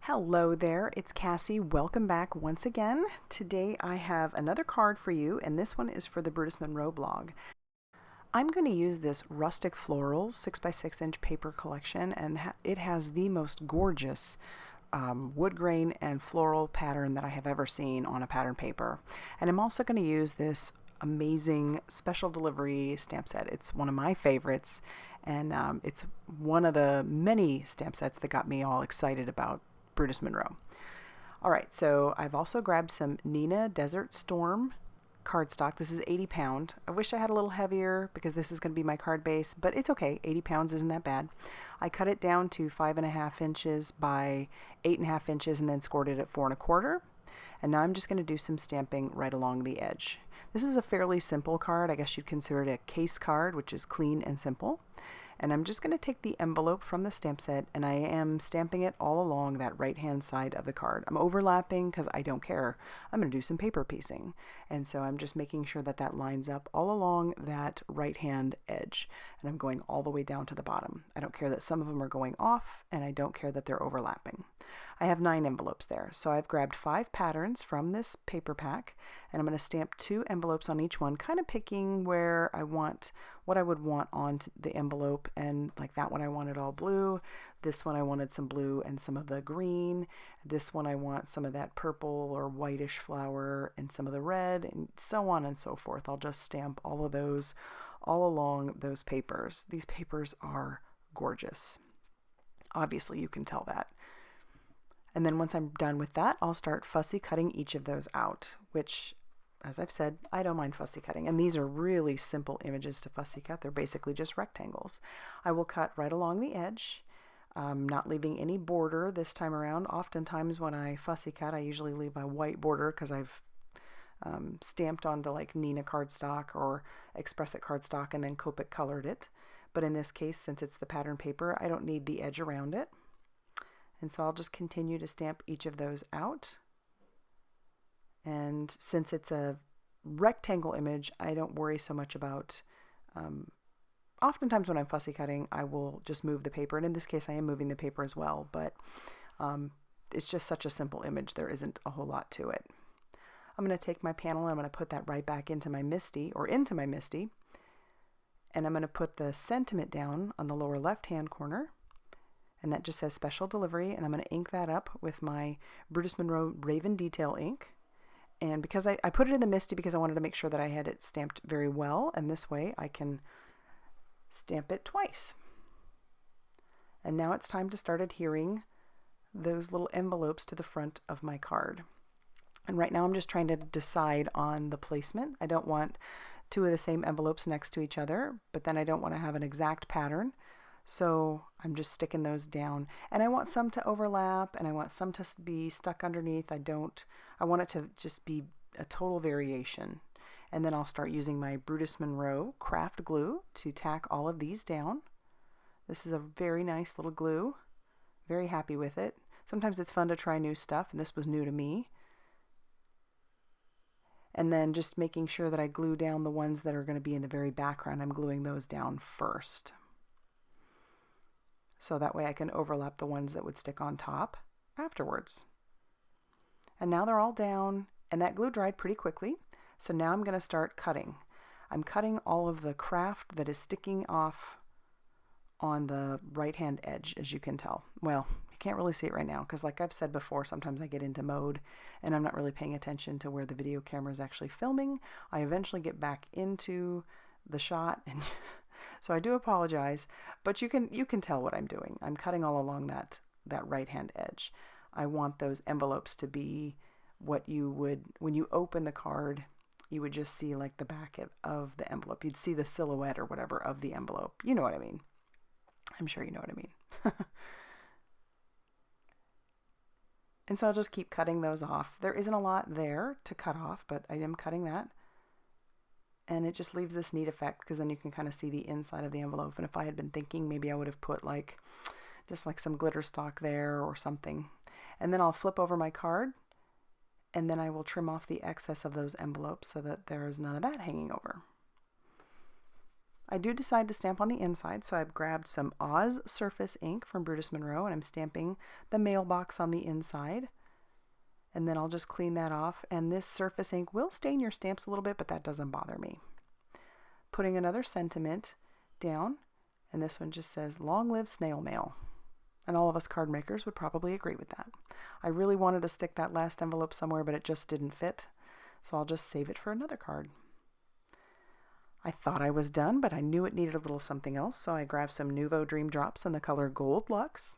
Hello there, it's Cassie. Welcome back once again. Today I have another card for you, and this one is for the Brutus Monroe blog. I'm going to use this Rustic Florals 6x6 inch paper collection, and it has the most gorgeous wood grain and floral pattern that I have ever seen on a pattern paper. And I'm also going to use this amazing special delivery stamp set. It's one of my favorites, and it's one of the many stamp sets that got me all excited about Brutus Monroe. All right, so I've also grabbed some Neenah Desert Storm cardstock. This is 80 pound. I wish I had a little heavier because this is going to be my card base, but it's okay. 80 pounds isn't that bad. I cut it down to 5.5 inches by 8.5 inches and then scored it at 4.25. And now I'm just going to do some stamping right along the edge. This is a fairly simple card. I guess you'd consider it a case card, which is clean and simple. And I'm just going to take the envelope from the stamp set, and I am stamping it all along that right hand side of the card. I'm overlapping because I don't care. I'm going to do some paper piecing, and so I'm just making sure that that lines up all along that right hand edge, and I'm going all the way down to the bottom. I don't care that some of them are going off, and I don't care that they're overlapping. I have 9 envelopes there, so I've grabbed 5 patterns from this paper pack, and I'm going to stamp 2 envelopes on each one, kind of picking where I want, what I would want on the envelope. And like that one I wanted all blue, this one I wanted some blue and some of the green, this one I want some of that purple or whitish flower and some of the red, and so on and so forth. I'll just stamp all of those all along those papers. These papers are gorgeous. Obviously you can tell that. And then once I'm done with that, I'll start fussy cutting each of those out, which, as I've said, I don't mind fussy cutting. And these are really simple images to fussy cut. They're basically just rectangles. I will cut right along the edge, not leaving any border this time around. Oftentimes when I fussy cut, I usually leave a white border because I've stamped onto like Neenah cardstock or Express It cardstock and then Copic colored it. But in this case, since it's the pattern paper, I don't need the edge around it. And so I'll just continue to stamp each of those out. And since it's a rectangle image, I don't worry so much about, oftentimes when I'm fussy cutting, I will just move the paper. And in this case, I am moving the paper as well, but it's just such a simple image. There isn't a whole lot to it. I'm going to take my panel and I'm going to put that right back into my MISTI, and I'm going to put the sentiment down on the lower left-hand corner. And that just says special delivery, and I'm going to ink that up with my Brutus Monroe Raven Detail ink. And because I put it in the MISTI because I wanted to make sure that I had it stamped very well, and this way I can stamp it twice. And now it's time to start adhering those little envelopes to the front of my card. And right now I'm just trying to decide on the placement. I don't want 2 of the same envelopes next to each other, but then I don't want to have an exact pattern. So I'm just sticking those down, and I want some to overlap and I want some to be stuck underneath. I want it to just be a total variation. And then I'll start using my Brutus Monroe craft glue to tack all of these down. This is a very nice little glue. Very happy with it. Sometimes it's fun to try new stuff, and this was new to me. And then just making sure that I glue down the ones that are going to be in the very background. I'm gluing those down first. So that way I can overlap the ones that would stick on top afterwards. And now they're all down, and that glue dried pretty quickly. So now I'm going to start cutting. I'm cutting all of the craft that is sticking off on the right hand edge, as you can tell. Well, you can't really see it right now because, like I've said before, sometimes I get into mode and I'm not really paying attention to where the video camera is actually filming. I eventually get back into the shot, and so I do apologize, but you can tell what I'm doing. I'm cutting all along that right hand edge. I want those envelopes to be what you would, when you open the card, you would just see like the back of the envelope. You'd see the silhouette or whatever of the envelope. You know what I mean. I'm sure you know what I mean. And so I'll just keep cutting those off. There isn't a lot there to cut off, but I am cutting that. And it just leaves this neat effect because then you can kind of see the inside of the envelope. And if I had been thinking, maybe I would have put like just like some glitter stock there or something. And then I'll flip over my card, and then I will trim off the excess of those envelopes so that there is none of that hanging over. I do decide to stamp on the inside, so I've grabbed some Oz Surface ink from Brutus Monroe, and I'm stamping the mailbox on the inside. And then I'll just clean that off, and this surface ink will stain your stamps a little bit, but that doesn't bother me. Putting another sentiment down, and this one just says, "Long live snail mail." And all of us card makers would probably agree with that. I really wanted to stick that last envelope somewhere, but it just didn't fit, so I'll just save it for another card. I thought I was done, but I knew it needed a little something else, so I grabbed some Nuvo Dream Drops in the color Gold Luxe.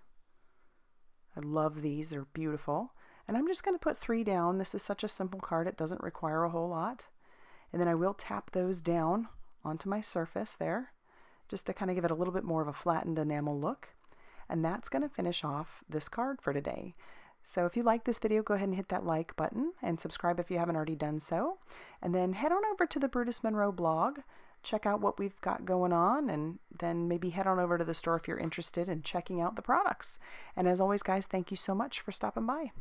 I love these, they're beautiful. And I'm just going to put 3 down. This is such a simple card, it doesn't require a whole lot. And then I will tap those down onto my surface there, just to kind of give it a little bit more of a flattened enamel look. And that's going to finish off this card for today. So if you like this video, go ahead and hit that like button and subscribe if you haven't already done so. And then head on over to the Brutus Monroe blog, check out what we've got going on, and then maybe head on over to the store if you're interested in checking out the products. And as always, guys, thank you so much for stopping by.